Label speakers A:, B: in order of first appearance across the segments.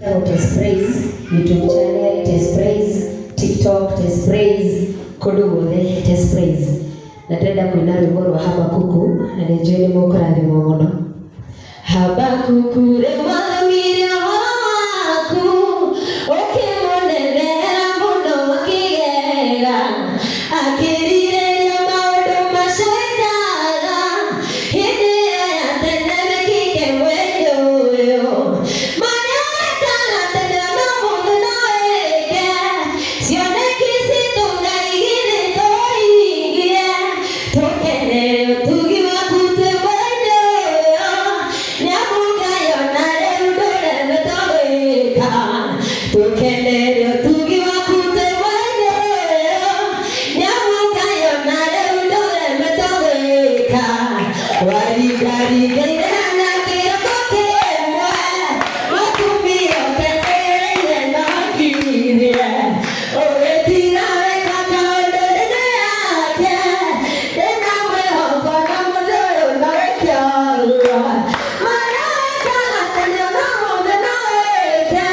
A: Test Praise, YouTube channel Test Praise, TikTok Test Praise, Kodugode Test Praise. Natenda kuina rwimbo rwa Habakuku na nijeni mukurathimwo muno. Habakuku remwamire waku ukimunenera muno akigega akirireria maundu macoikaga hindi ya tene mekike mwendo uyu maria wekaga tene no mundu no eke cioneki citu Ngai githĩ tũhingie tũkenere ũtugi waku twĩ mwendo ũyũ nĩamũngayo na rĩu ndũreme tũgwĩka tũkenere ũtugi waku twĩ mwendo ũyũ nĩamũngayo na rĩu ndũreme tũgwĩka waringaringaire na kĩroko kĩmwe makumio kenereire no ngirie ũgĩtira weka kaũndũ nene yake ndĩna mwĩhoko na mũndũ ũyũ no wĩkĩorua maria wekaga tene no mũndũ no wĩke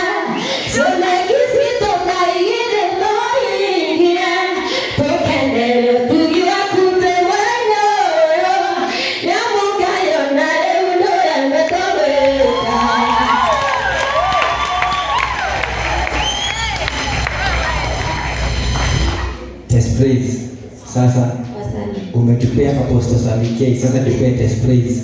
A: cioneki citũ Ngai githĩ tũhingie tũkenere ũtugi waku twĩ mwendo ũyũ nĩamũngayo na rĩu ndũreme tũgwĩka.
B: Test Praise. Sasa umetupea Apostle Salikei, sasa tupee Test Praise.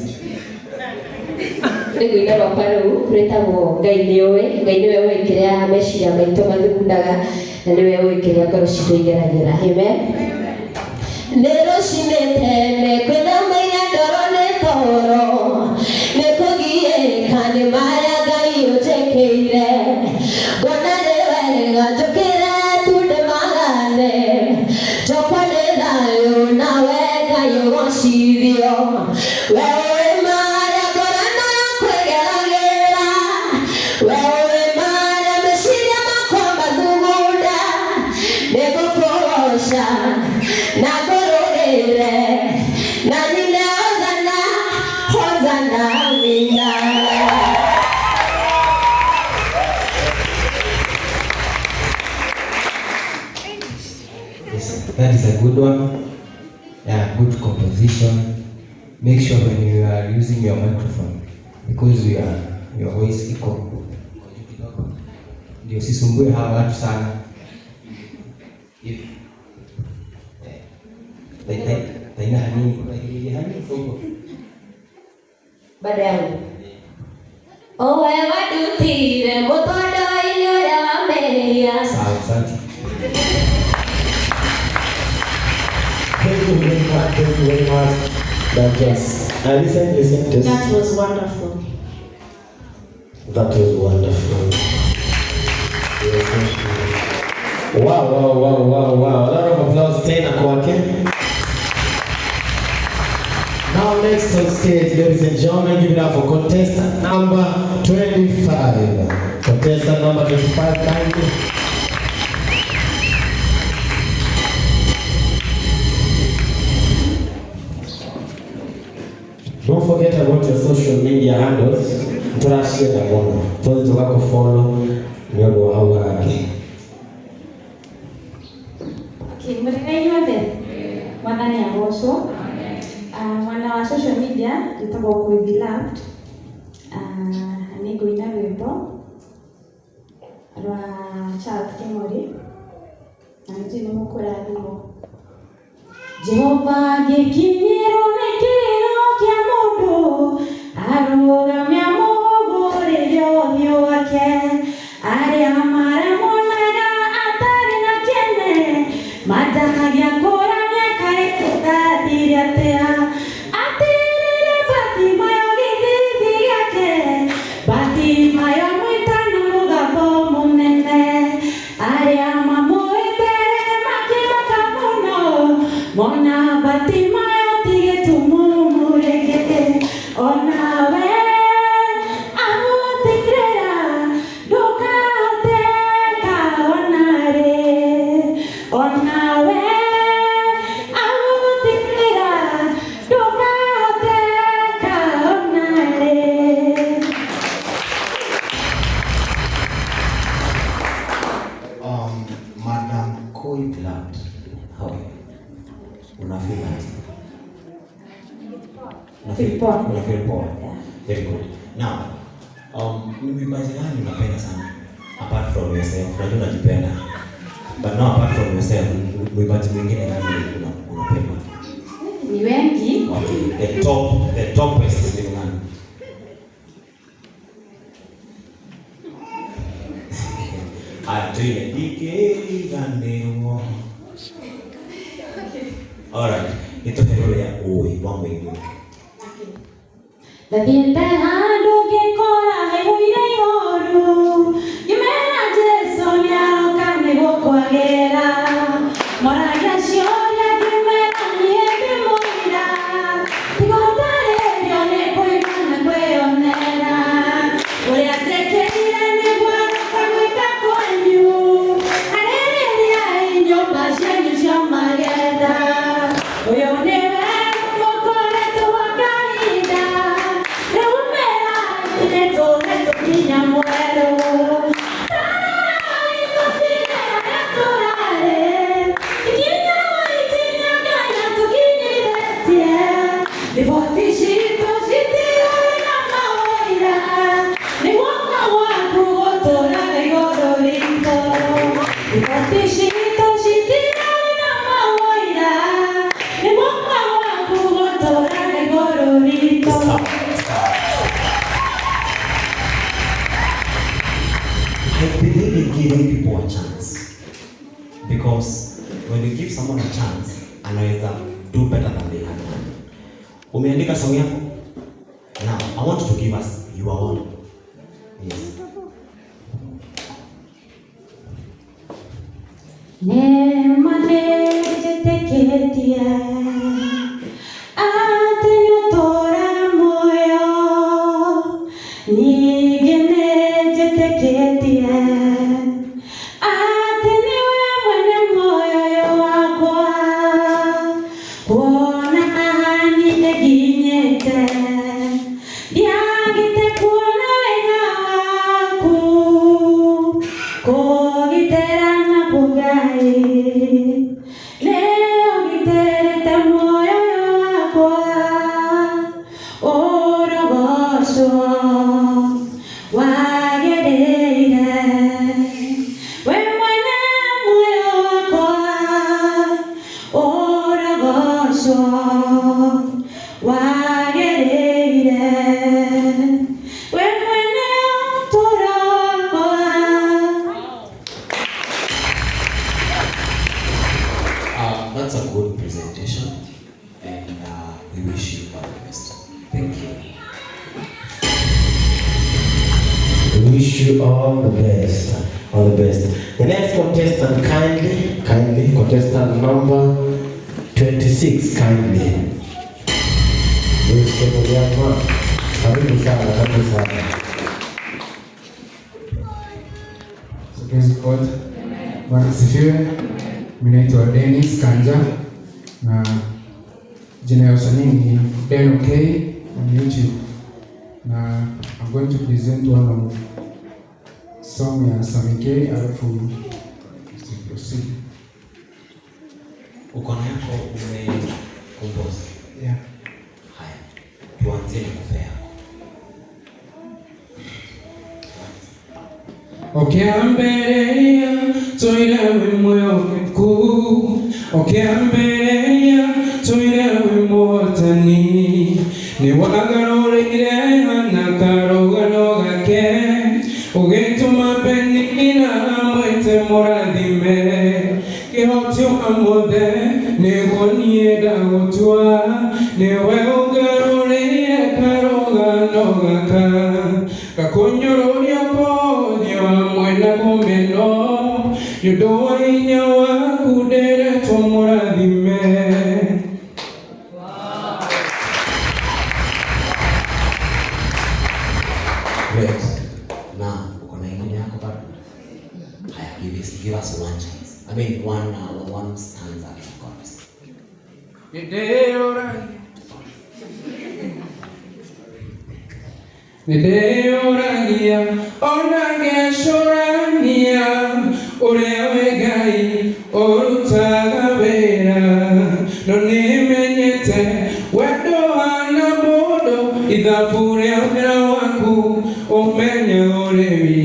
A: Nĩngũina rwakwa rũu rwĩtagwo Ngai nĩũĩ. Ngai nĩwe ũĩ kĩrĩa meciria maitũ mathugundaga na nĩwe ũĩ kĩrĩa ngoro citũ igeragĩra. Amen. Nĩ rũcinĩ tene kwĩnamaire ndoro nĩ toro nĩ kũgiĩka nĩ marĩa Ngai ũnjĩkĩire ngona nĩ wega njũkĩre tu ndĩmagane njokwo nĩ thayũ nawe Ngai ũgocithio we ũĩ marĩa ngorana kwĩgeragĩra we ũĩ marĩa meciria makwa mathugunda nĩngũkũgoca na ngũrũgĩre na nyine hozana hozana amina.
B: Yes, that is a good one. Yeah, good composition. Make sure when you are using your microphone, because your voice iko ndio sisumbue hawa watu sana. Taina hani fungo.
A: Baada yangu owe wadutire mũtũndo-inĩ ũrĩa wameria.
B: Sawa, asante.
C: Thank you very much. That yes. Listen.
D: That was wonderful.
C: That was wonderful. Wow. A lot of applause tena kwake. Now next on stage, ladies and gentlemen, give it up for contestant number 25. Contestant number 25, kindly. Don't forget about your social media handles. Turashare na mono. Tuanze wako follow nyodo hawa.
D: Kimurikaini wothe mwathani agocwo. Mwana wa social media njĩtagwo Kwĩ Beloved. Nĩngũina rwĩmbo rwa Charles Kĩng'ori na nĩnjũĩ nĩ mũkũrathimwo. Jehova ngĩkinyĩrwo nĩ kĩrĩro kĩa mũndũ arũgamia mũhũgũrĩre ũthiũ wake arĩa maramonaga atarĩ na kĩene matanagia kũrania kaĩ gũtathire atĩa atĩrĩrĩ Batimayo gĩthithi gĩake Batimayo mwĩta na mũgambo mũnene arĩa mamũĩ mbere makĩroka mũno mona Batimayo
C: but how una feel that?
D: Feel poor.
C: Una feel poor.
D: Yeah.
C: Very good. Now, ni mwimbaji gani unapenda sana apart from yourself? Unajua unajipenda. But now apart from yourself, mwimbaji mwingine gani unapenda?
D: Ni wengi.
C: Okay, the top best ni nani? Aya, tuile dike ganderumo. Alright, ito hero ya uwe, wangu ingi.
D: Nathiete handu ngikora hehuire ihoru ngimera Jesu niaroka niguo kwagĩra moragia ciũria ngĩmera niĩ ndĩmũira tiga ũtarĩrio nĩ kũigua na kwĩyonera ũrĩa njĩkĩrire nĩguo aroka gwĩka kwanyu arĩrĩriai nyũmba cianyu cia magetha ũyũ nĩwe mũkoretwo wa kahinda rĩu merai nĩtũkinya mwerũ
C: I believe in giving people a chance, because when you give someone a chance, anaweza do better than they had done. Umeandika song yako? Now, I want you to give us your own. Yes. That's a good presentation, and we wish you all the best. Thank you.
B: We wish you all the best. All the best. The next contestant, kindly, contestant number 26, kindly. Karibu sana.
E: So praise God. Bwana asifiwe. Mimi naitwa Dennis Kanja na jina ya usanii ni Ben OK on YouTube. Na I'm going to present one of song ya Samike alafu proceed.
C: Uko na yako umecompose?
E: Yeah.
C: Haya. Tuanze na kupea.
E: Okiambereya toilewe moyo mkuu, okiambereya toilewe motani, ni wagarorire hana karogano gake, ugituma benina mwete morathime, kihotio amothe niguo nie ndagũtua, niwe ũgarũrĩire karogano gaka, gakunyũrũria pothio hamwe na kũmeno, nĩũndũ wa hinya waku ndĩretwo mũrathime.
C: Great. Now, uko na ingine yako bado? Haya, give us one chance. I mean one stanza of chorus.
E: Nĩndĩyũragia ona ngecũrania ũrĩa wĩ Ngai ũrutaga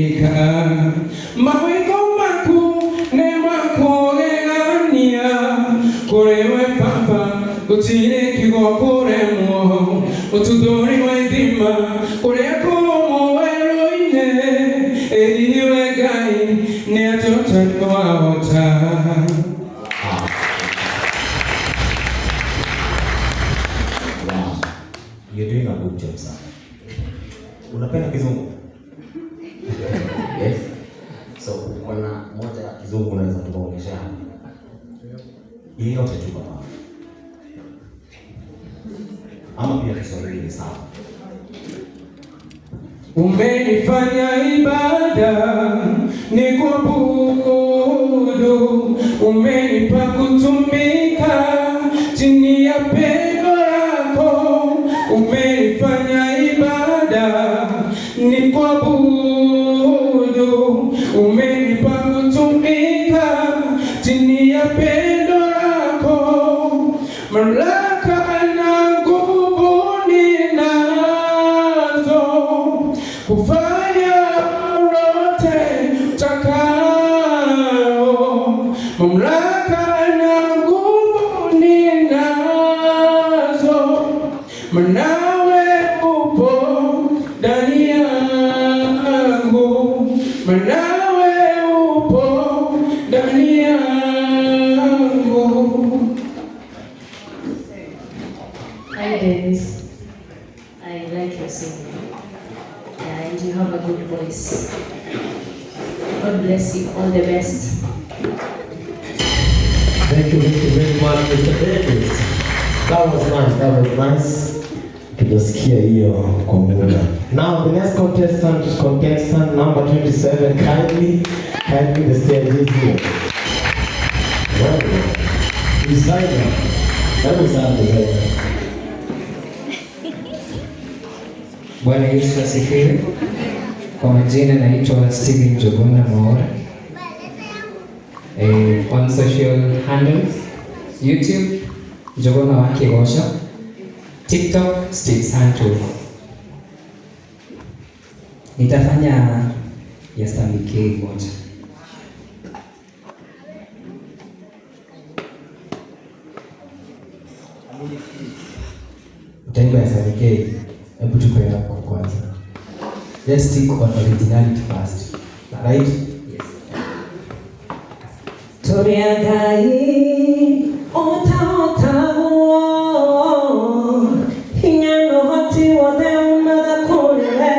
E: kutumika mawiko maku ne makogegania kurewe papa gutire kigo kuremwo utudori waithima kureko moweroine eriwe gai ne atota kwahota.
C: Wow. You're doing a good job, sir. Unapenda kizungu? Yes. So, kuna moja ya kizungu unaweza tukaonyesha hapa. Hii yote tu baba. Ama pia Kiswahili ni sawa.
E: Umenifanya ibada ni kuabudu, umenipa kutumika chini ya pendo lako. Umenifanya ibada ni kuabudu, umenipa kutumika chini ya pendo lako. Mamlaka na nguvu ninazo kufanya lolote utakalo. Mamlaka na nguvu ninazo, manawe upo ndani yangu, manawe upo ndani yangu.
F: Hi Dennis, I like your singing. Yeah, and you have a good voice. God bless you. All the best.
B: Thank you very much, Mr. Davis. That was nice. Tukasikia hiyo kwa muda. Now the next contestant number 27, kindly the stage is here. Well, designer. That was our designer.
E: Bwana Yesu asifiwe. Kwa majina naitwa Steven Njuguna Mwaura. On social handles, YouTube Njuguna wa Kigosha, TikTok Steve Santos. Nitafanya ya Stambike moja. Utaimba ya Stambike. Hebu tupe hapo kwanza. Let's stick on originality first. Right? Yes.
D: Toriagai ota hinyano hoti wode umaga kore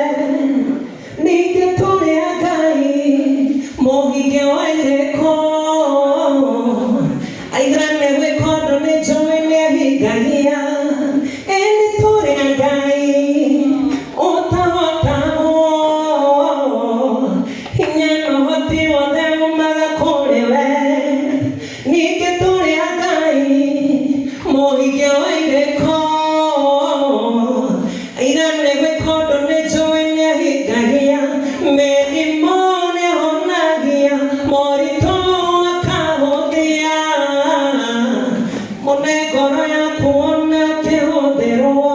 D: nike toriagai mohige waireko aigrane we kodo ne joine higania eni toriagai ota hinyano hoti wode umaga kore nike toriagai mohige waireko airane we kodo ne joine higania meni mone honagia morito akahogia mone goro ya kuona kehoderwa.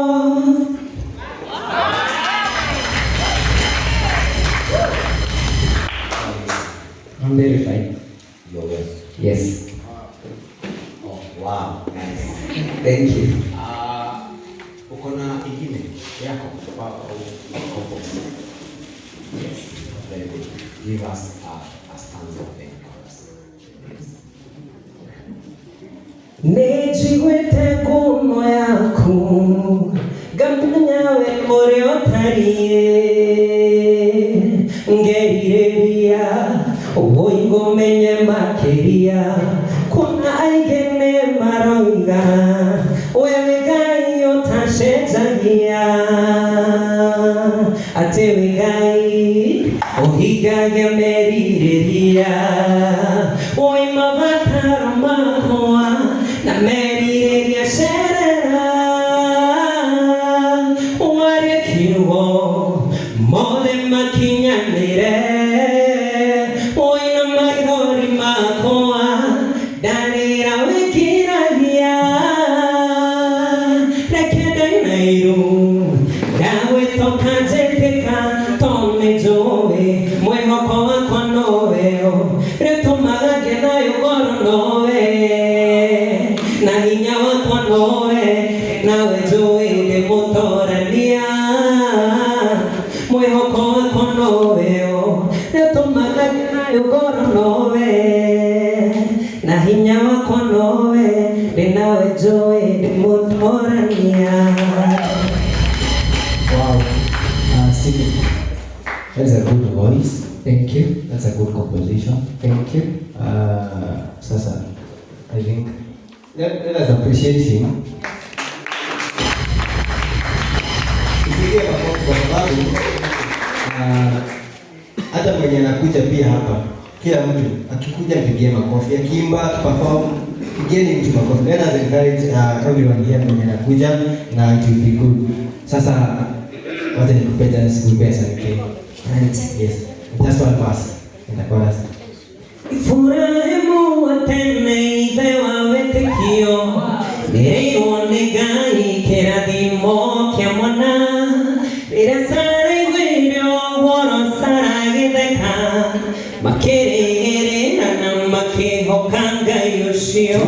E: I'm verified.
C: Your best.
E: Yes.
C: Oh, wow. Nice.
E: Thank you.
C: Uko na ingine yako au compost? Yes. Very good. Give us a stanza of the chorus.
D: Nejigwete ngumo yaku ngamnyawe muri otarie ngerireria uboingo menye makeria kuna aigene maroiga wewe gai otashenzagia atewe gai ohigage merireria oima vatara mahoa na merireria serera ware kiwo mole makinyanire oina maigori makoa darira wekiragia rekede nairu dawe toka zeteka tome joe mwe Ugoro nowe na hinya wako nowe ninawe joe ndimutmorania.
G: Wow, Stephen, that is a good voice. Thank you. That's a good composition. Thank you. Sasa, I think let us appreciate him. Tupigie makofi kwa sababu hata mwenye anakuja pia hapa, kila mtu akikuja mpigie makofi, akiimba, akiperform, pigeni mtu makofi. Let us encourage everyone here mwenye anakuja na it will be good. Sasa wacha nikupe chance kuimba okay? Yes. Just one verse in the chorus.
D: Furahemu watene ibewa wetekio Nereiro negai keradimo kia mwana Nirasare guirio woro saragedeka Makeregere na makehokanga yoshio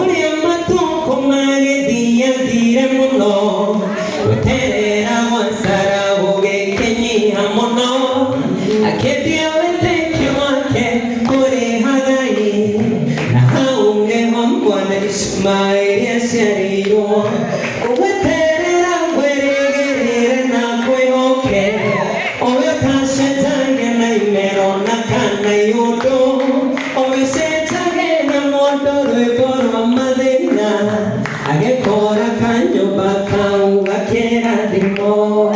D: Ule amatuko magedia dire muno Weterera wasara uge kenyi hamono Akedia wetekio wake kore hagai Na haunge hombwana Ismaili asiariyo Uweterera weregerere na kwehoke Owe pashetage na imero na kana yudo Owe setage na modo rwegoro madena Agekora kanyo baka ugakera dimo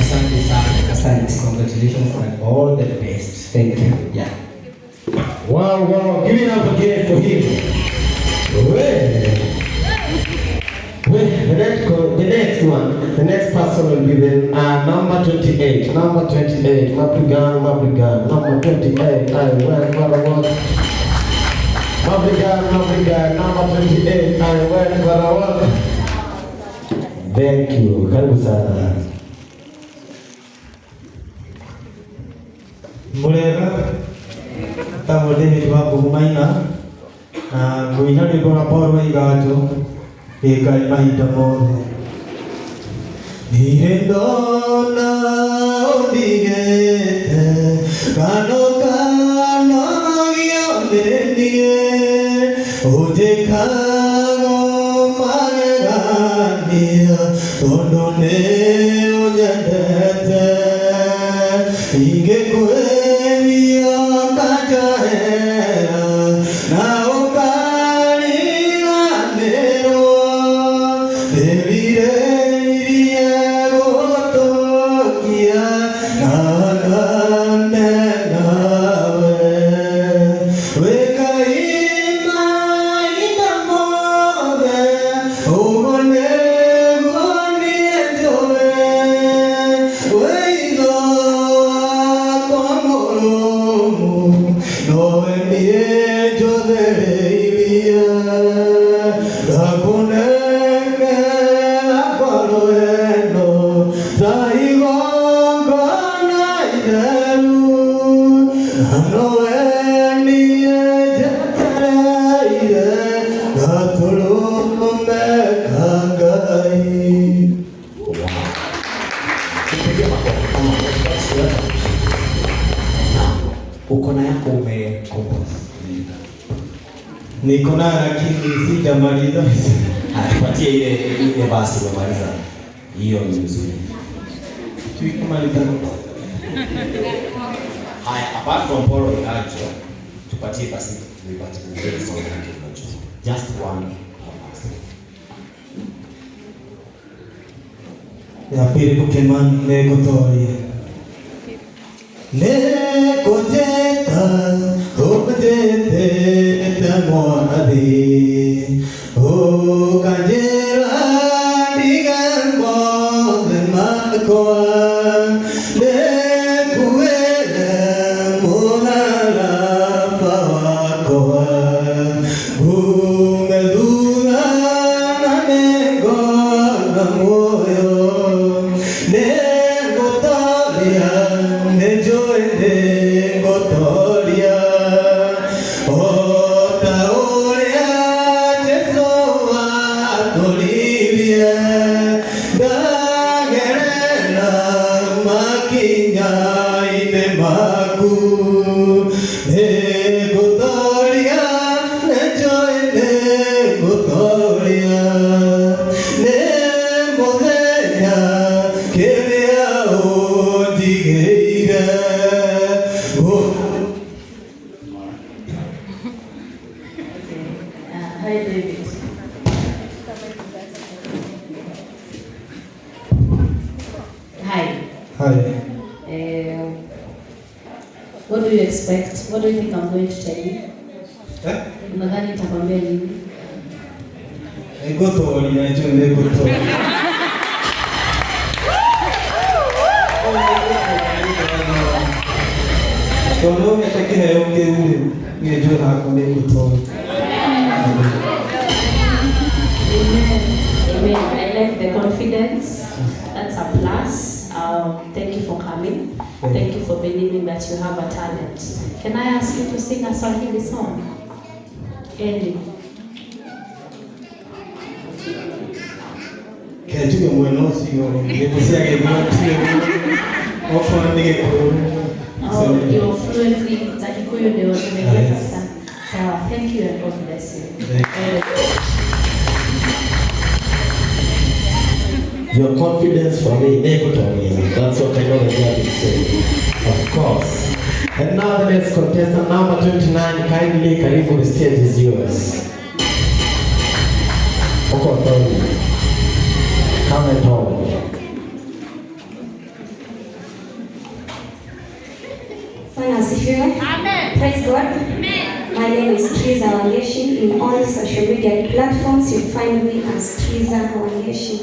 G: Asante sana. Asante. Congratulations and all the best. Thank you. Yeah.
B: Wow, give it up again for him. The next person will be the number 28. Number 28, Mabrigan. Number 28, I went for a walk. Mabrigan. Number 28, I went for a walk. Thank you. Karibu sana.
H: Murega tamo David wa kumaina na nguina ni bora bora igajo ekai mahinda mothe nirendona odigete kano gionenie ojekago magania tondo ne onyendete ingekwe
C: Niko na lakini sijamaliza. Tupatie ile basi umaliza. Hiyo ni nzuri.
H: Tukimaliza.
C: Haya, apart from Paul Ilacho, tupatie basi nipate kuongea song yake Ilacho. Just one verse.
H: Ya pili Pokemon Lego Toria. Lego Jeta, Jete Tamonadi, O Kajera Digambo, the Makoa, Lekuele, Munala Fawakoa, Ungaluna Nanego Namoyo, Nego Toria, Nejoe Nego Toria. Dage
F: Hi, David. Hi.
H: Hi.
F: What do you expect? What do you think I'm going to tell you? Unadhani nitakwambia nini? Amen. I like the confidence. That's a plus. Thank you for coming. Thank you for believing that you have a talent. Can I ask you to sing a Swahili song? Any? Oh, you're fluently Kikuyu ndio tumepata sana. Sawa, thank you and God bless you.
B: Your confidence for me, that's what I know that God is saying. Of course. And now the next contestant, number 29, kindly, Karibu, the stage is yours. Come at home.
I: Amen. Praise God. Amen. My name is Triza Wangeshi. In all social media platforms, you find me as Triza Wangeshi.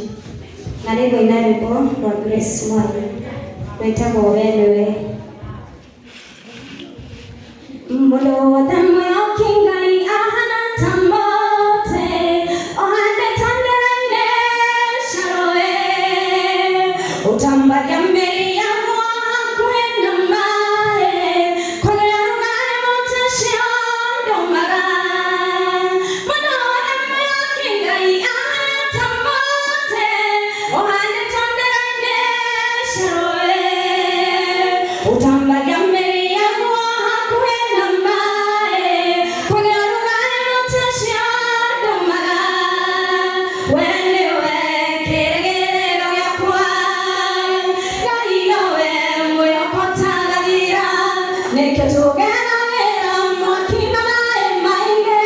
I: Narego inarebo Lord Grace Mwai. Wetabo wewe. Mulo damu ya kingai ahana tamote. Ohande tandene sharoe. Utamba ya mberi ya mwa kwenda mae. Kone ya rungane mote shiondo mara. Mulo damu ya kingai ahana tamote. Ohande tandene sharoe. Utamba ya mberi ya mwa kwenda mae. Kone ya rungane mote shiondo mara. Wenewe keregero ya kwa. Gainowe moyo kotagadira. Neketugena gera mwakina mae mainge.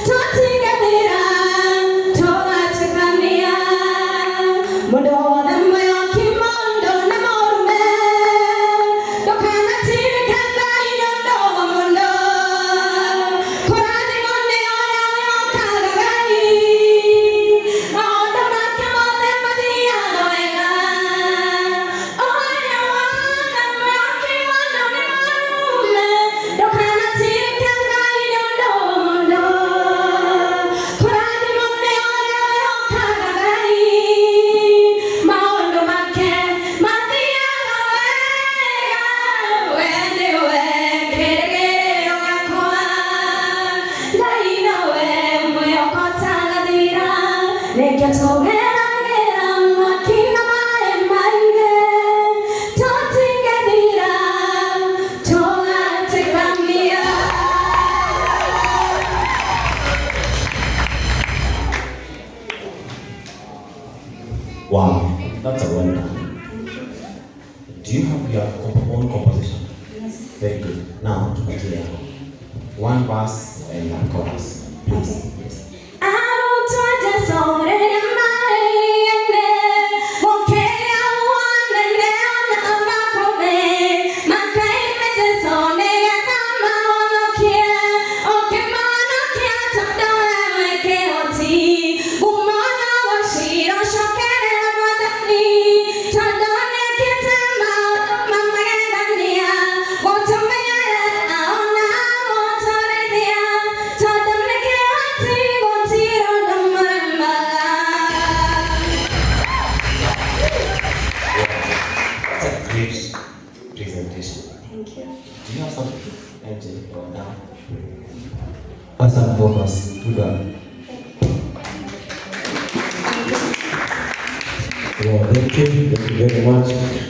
I: Totigadira, togatekania. Modona moyo kimondo na morume. Dokana tirika gainondo mondo. Korani monde oya oya kagagai. Maondo makemone madia noega. Oya wana moyo kimondo na morume. Dokana tirika gainondo mondo. Korani monde oya oya kagagai. Maondo make madia noega. Wenewe keregero yakoa. Gainowe moyo kotagadira. Neketogera gera mwakina mae mainge. Totigadira, togatekania.
C: Wow, that's a wonder. Do you have your own composition?
I: Yes.
C: Very good. Now, tupatie one verse and a chorus, please. Yes. That's a great presentation.
I: Thank you.
C: Do you have something, MJ, or now?
G: Awesome focus. Good one.
B: Well, thank you very much.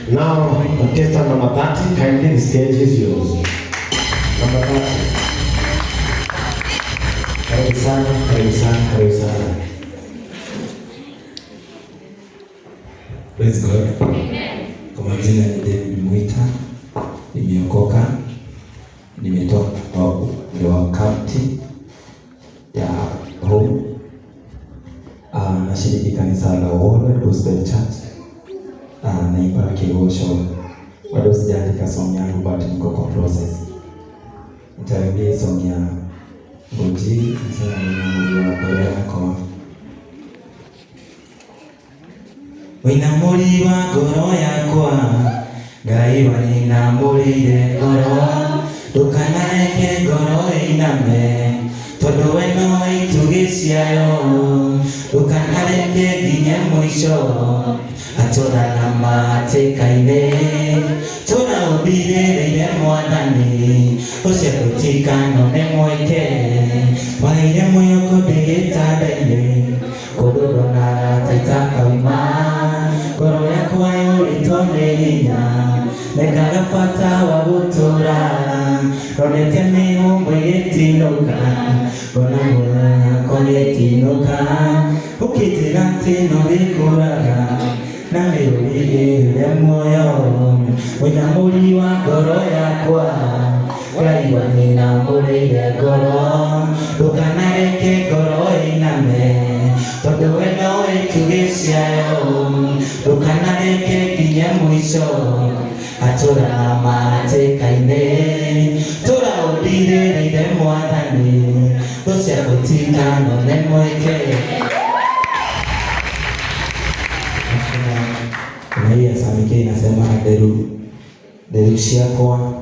B: Now, contestant number 30, kindly, the stage is yours. Number 30. Karibu sana, karibu sana, karibu sana.
J: Praise God. Amen. Kwa majina ni David Mwita. Nimeokoka. Nimetoka kwa county ya home. Nashiriki kanisa la World Gospel Church. Naimba kirosho. Bado sijaandika song yangu but niko kwa process. Nitarudia song ya Boji, sasa ninamulia Bwana kwa Wina muri wa ngoro yakwa Ngai waninamurire ngoro Ndukanareke ngoro iname Tondu we no itugi ciayo Ndukanareke nginya mwisho Atura na mateka-inĩ Tũraũmbirĩrĩire Mwathani Ũcio gũtikano nĩ mweke Waire mwĩhoko ndĩ gĩtanda-inĩ Kũndũ na taita kauma Ngoro yakwa yũrĩtwo nĩ hinya Nengaga bata wa gũtũra Ronete mĩhũmũ ĩgĩtinũka Ngona muoyo yakwa gĩtinũka Ũkĩnjĩra atĩ no gĩkũraga Na mĩrũrĩrĩre muoyo Wĩna mũri wa ngoro yakwa Ngai waninamũrĩire ngoro Ndũkanareke ngoro ĩiname Tondũ we noĩ itugi ciayo Ndũkanareke nginya mwisho Atũra na mateka-inĩ Tũraũmbirĩrĩire Mwathani Ũcio gũtikano nĩ mweke Na hii ya Samike inasema Deru ciakwa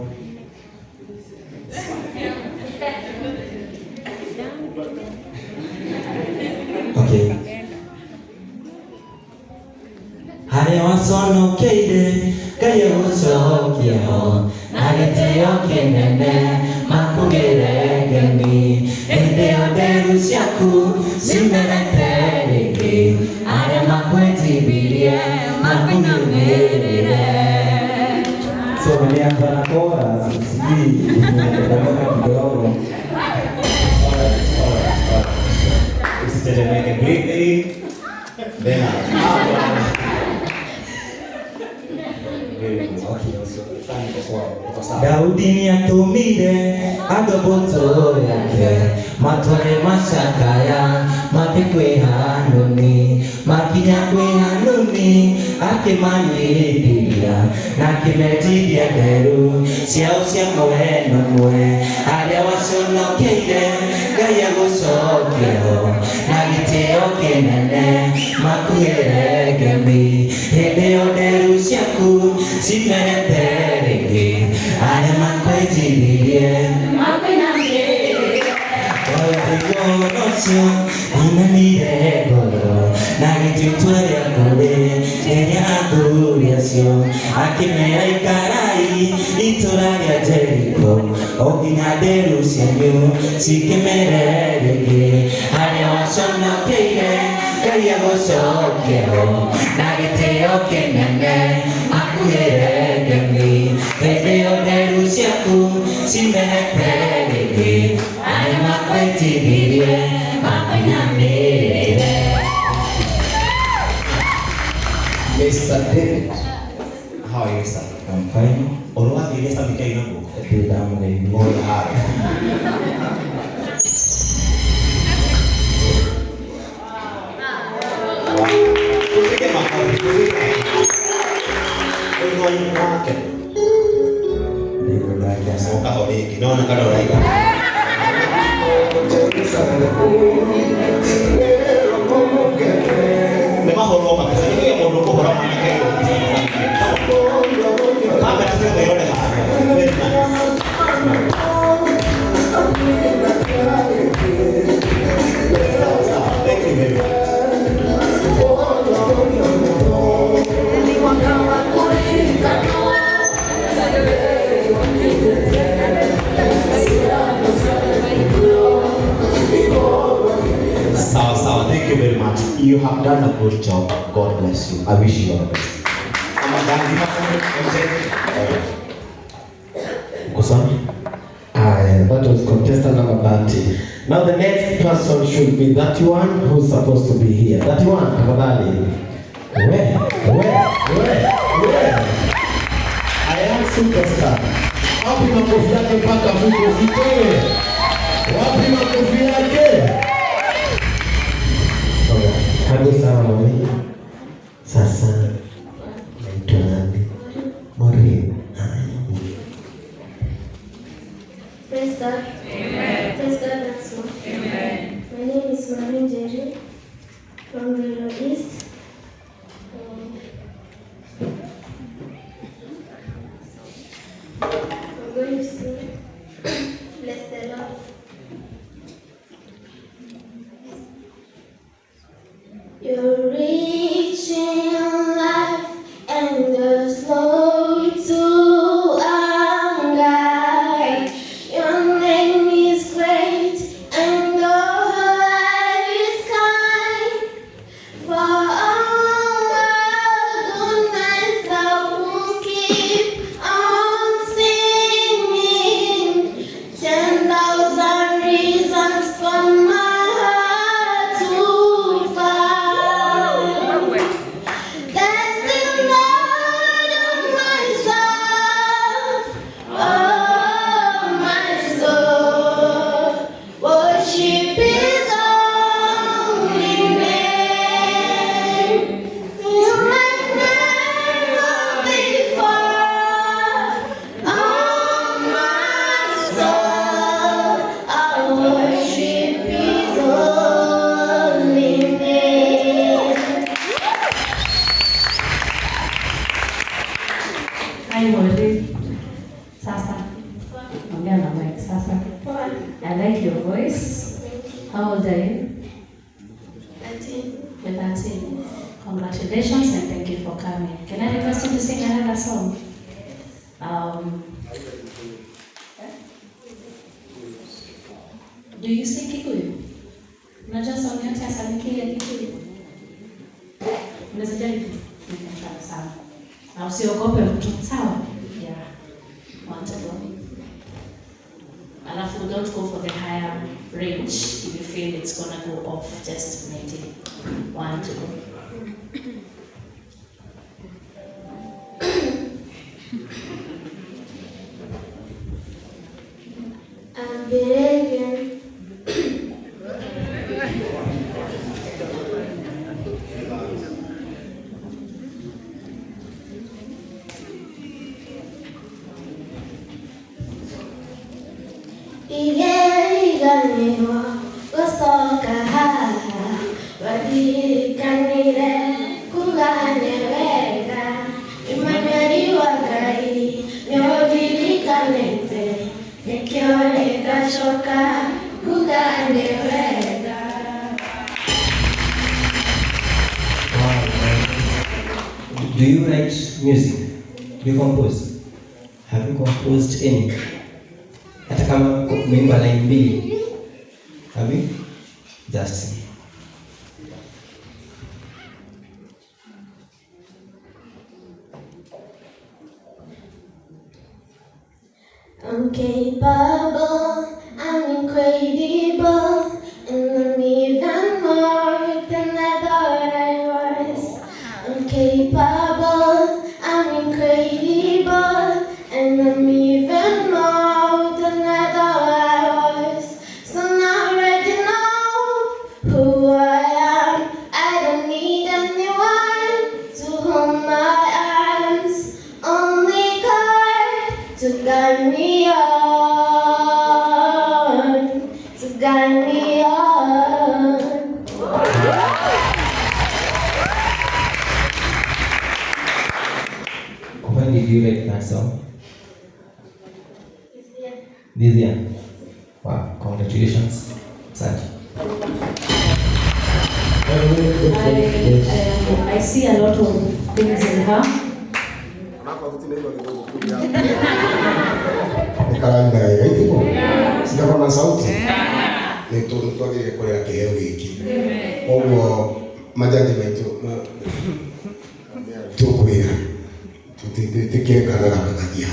J: Okay. Harĩa waconokeire Ngai agũcokia ho na gĩtĩo kĩnene makũgĩre ngemi hĩndĩ ĩyo nderu ciaku cimerete rĩngĩ arĩa makwĩnjibirie makũnyumĩrĩre. So nilianza na chorus, sijui nimetoka kidogo.
C: Usitetemeke, breathe in, then out.
J: Daudi nĩatũmire andũ mbũtũ yake matware macakaya makĩkwĩ Hanuni makinya kwĩ Hanuni akĩmanyihiria na akĩmenjithia nderu ciao cia mwena ũmwe harĩa waconokeire Ngai agũcokia ho na gĩtĩo kĩnene makũgĩre ngemi hĩndĩ ĩyo nderu ciaku cimerete rĩngĩ arĩa makwĩnjihirie ngoro ũcio inanire ngoro na gĩtuĩtwo rĩa kũrĩ rĩrĩa athuri acio akĩmera ikarai itũra rĩa Jeriko o nginya nderu cianyu cikĩmere rĩngĩ harĩa waconokeire Ngai agũcokia ho na gĩtĩo kĩnene makũgĩre ngemi hĩndĩ ĩyo nderu ciaku cimerete rĩngĩ arĩa makwĩnjihirie makũnyamĩrĩre.
C: Mr. David, how are you, sir?
J: I'm fine.
C: Olwathire Samike inako?
J: Ndamũgeithia.
C: All hard. Tupige makofi, tupige. Wewe wake.
J: Ndio ndio.
C: Soka hodi, kinaona kada uraiga. Nema horo maka, sasa hiyo mondo kwa horo maka hiyo. Kama tunasema yone hapa. Very nice. Thank you very much. Thank you very much. You have done a good job. God bless you. I wish you all the best.
B: That was contestant number 30. Now the next person should be that one who's supposed to be here. That one, tafadhali. Where? amepaka fuko sitoe. Wapi makofi yake? Karibu sana mami. Sasa naitwa nani? Maureen.
K: Praise God. Amen. Praise God also. Amen. My name is Maureen Jerry from Rural East. I'm going to sing. Bless the Lord. You're rich in life and you're slow to anger. Your name is great and your life is kind. For all our goodness I will keep on singing. 10,000 reasons for my heart to find. That's the Lord of my soul, oh my soul. Worship His holy name. You might never be far, oh my soul. I worship His holy name.
F: Hi, Maureen. Sasa. Ongea na mic sasa. I like your voice. How old are you?
K: 13.
F: You're 13. Congratulations and thank you for coming. Can I request you to sing another song? Do you sing Kikuyu? Unajua song yote ya Samiki ya Kikuyu? Unaweza jaribu? Nimefurahi sana. Na usiogope mtu, sawa? Yeah. Want to go? Alafu don't go for the higher range if you feel it's gonna go off, just maybe want to go.
K: I'm begging. Iganiwa gosoka haha wadikanire kuganewega imanyari wagai nyodirikanete nikione gashoka kuganewega.
G: Do you write music? Do you compose? Have you composed any? Hata kama umeimba line mbili. Have you? Just sing.
K: I'm capable, I'm incredible, and I'm even more than I thought I was. I'm capable, I'm incredible, and I'm even more than I thought I was. So now I already know who I am. I don't need anyone to hold my arms. Only God to guide me on, to guide me on.
G: When did you write that song? This year. Wow, congratulations. Such.
F: I see a lot of things in her.
L: Nikaranga yaitiko sina na sauti ni twagire kurea kiheo giki oguo majaji maitu tukwira tutikire kana gakathia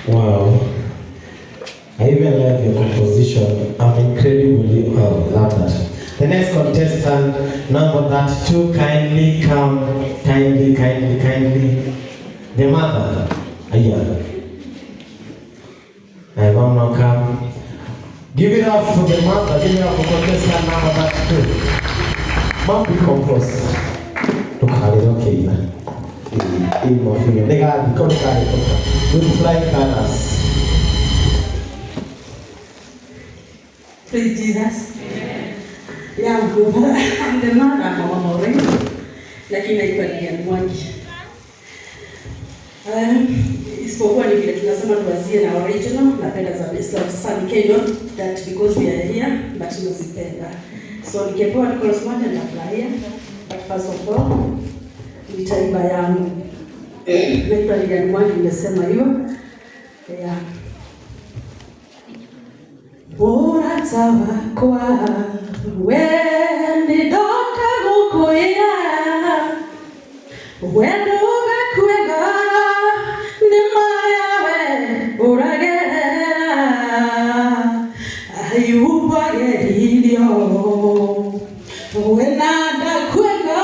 B: Wow. I even love your composition. I'm incredibly love that. The next contestant contestant number 32, kindly come. Kindly. The mother. Aya. I will now come. Give it up for the mother. Give it up for contestant number 32. Mom, become close. Look how they don't care. They got good flying colors.
M: Praise Jesus. Yeah, I'm good. I'm the mother of Mama Maureen. Lakini naitwa Lilian Mwangi. Isipokuwa ni vile tunasema tuwazie na original, napenda za Sun Kenya, that because we are here, but tunazipenda. So nikipewa chorus moja nitafurahia. But first of all, nitaimba yangu. Naitwa Lilian Mwangi, nimesema hiyo. Yeah. Bora tawa kwa wendi doka gukuya wendo gakwega ni mayawe uragerera ayuba gerilio wena dakwega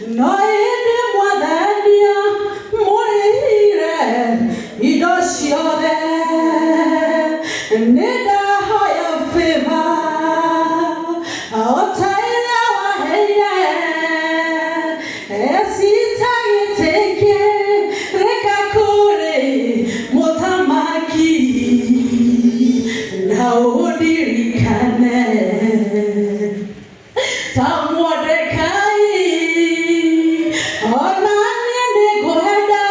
M: no indi mwadania murire idosiode nida hoya fema otaila waheya esita iteke rekakure motamaki na udirikane tamodekai onani negoheda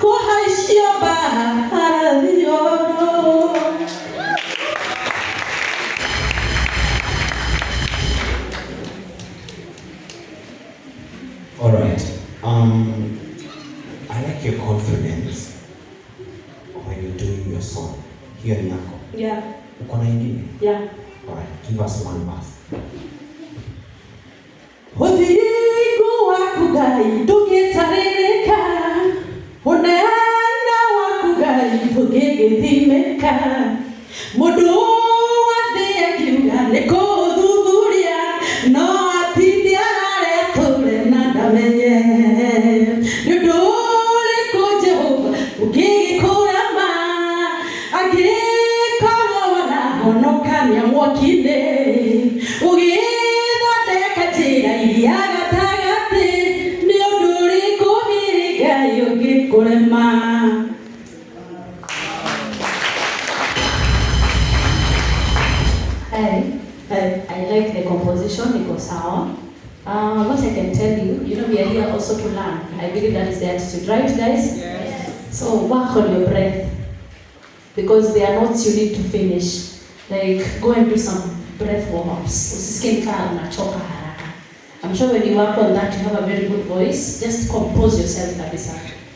M: kohaishioba haradhioro.
C: All right. I like your confidence when you're doing your song. Hiyo ni yako.
M: Yeah.
C: Uko na ingine?
M: Yeah.
C: All right. Give us one verse.
M: Udhigo wakugai tugitarika unena wakugai tugigithimika mundu wathiĩ akiuga nĩ kũthuthuria no atindi araretũre na ndamenye nĩ ũndũ ũrĩkũ Jehova ũngĩgĩkũrama angĩkorwo wanahonokania mwaki-inĩ ũgĩthondeka njĩra iria gatagatĩ nĩ ũndũ ũrĩkũ hihi Ngai ũngĩkũrema.
F: I like the composition, iko sawa. What I can tell you, we are here also to learn. I believe that is the attitude, right guys? Yes. So work on your breath, because there are notes you need to finish. Like go and do some breath warm-ups. Usisikie kama unachoka haraka. I'm sure when you work on that, you have a very good voice. Just compose yourself kabisa.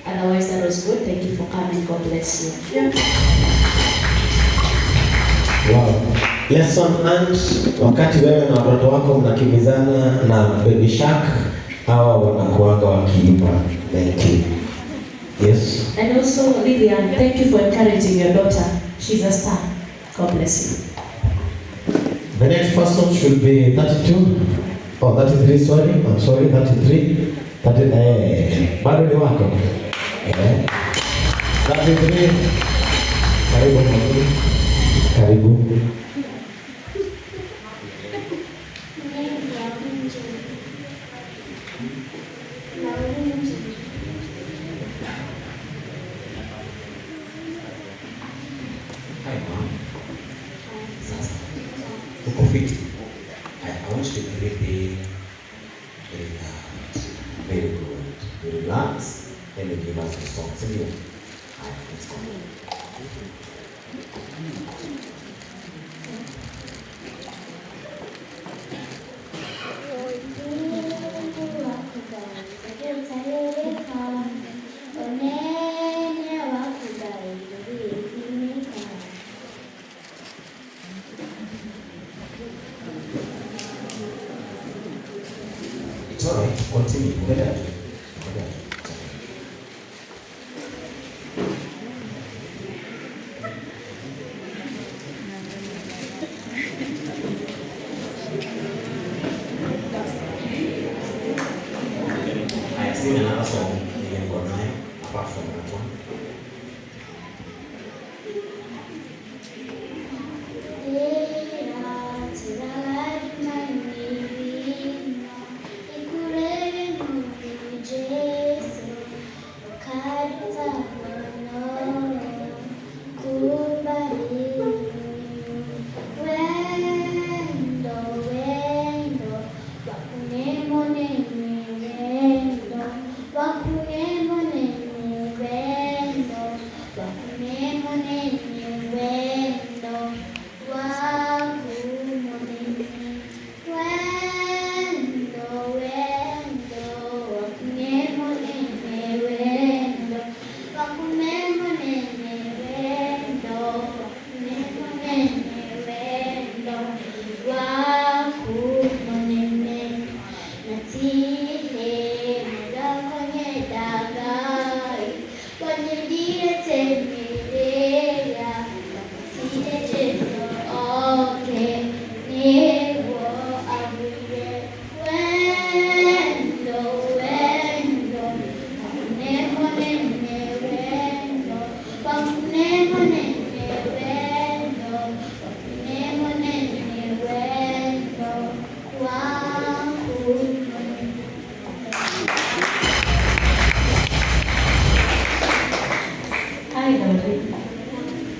F: Otherwise, that was good. Thank you for coming. God bless you. Yeah.
B: Wow. Lesson and wakati wewe na watoto wako mnakimbizana na Baby Shark, hawa wanakuanga wakiimba. Thank you. Yes.
F: And also, Lilian, thank you for encouraging your daughter. She's a star. God bless you.
B: The next person should be 32. Oh, 33, sorry. I'm sorry, 33. Bado ni wako. 33. Karibu mwalimu. Karibu.
C: Hi, Mom. Sasa. Uko fiti? I want you to breathe very good. You relax and you give us the song. So you, let's go. It's all right. Continue. Endelea tu. Endelea tu.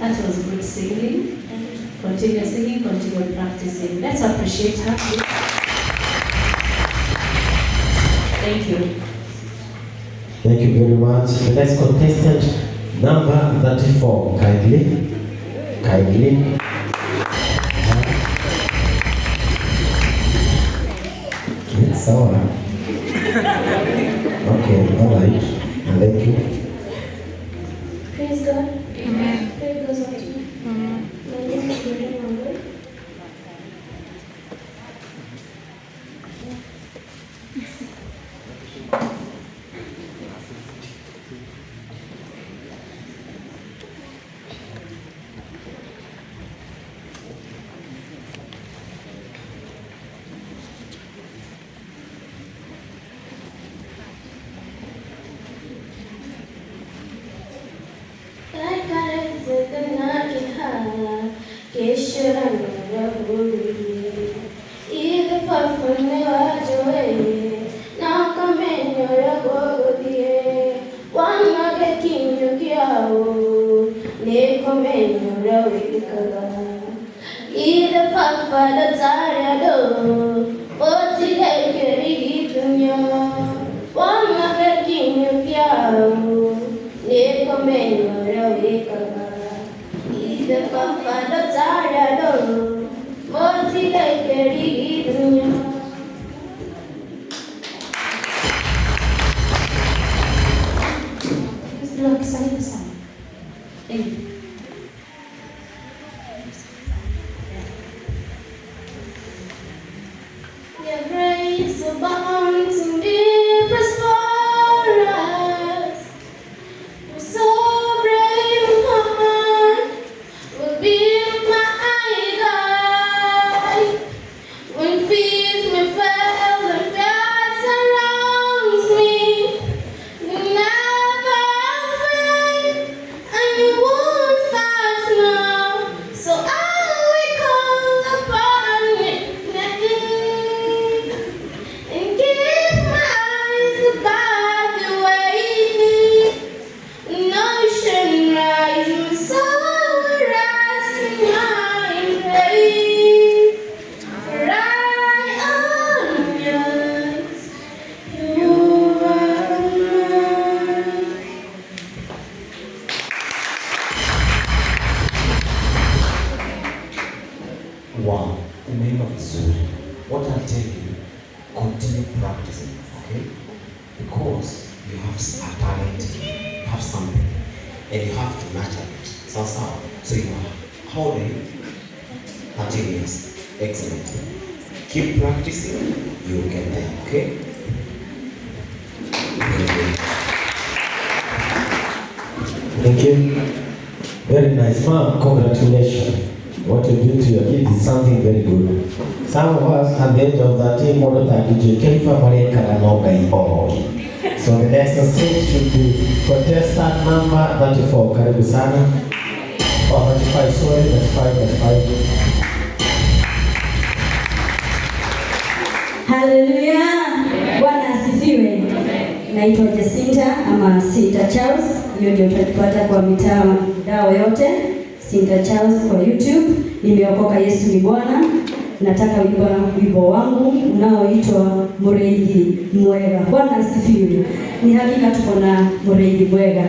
F: That was good singing. Continue singing, continue practicing. Let's appreciate her. Thank you.
B: Thank you very much. The next contestant, number 34, kindly. Yes, all right. Okay, all right. Thank you.
K: Praise God. Amen. Praise God. My name is Mary Mangul.
C: Wow, umeimba vizuri. What I tell you, continue practicing, okay? Because you have a talent, you have something, and you have to nurture it. So you are, how old are you? 13 years. Excellent. Keep practicing, you will get there, okay?
B: Thank you. Very nice, ma'am. Congratulations. What you do to your kids is something very good. Some of us at the age of 13, more than DJ family can. So the next stage should be contestant number 34. Karibu sana. Oh, 35, sorry, 35.
N: Haleluya. Bwana asifiwe. Naitwa Jacinta ama Sinta Charles. Hiyo ndio utatupata kwa mitandao yote. Sinta Charles kwa YouTube. Nimeokoka, Yesu ni Bwana. Nataka wimbo wangu unaoitwa Murengi Mwega. Bwana asifiwe. Ni hakika tuko na Murengi Mwega.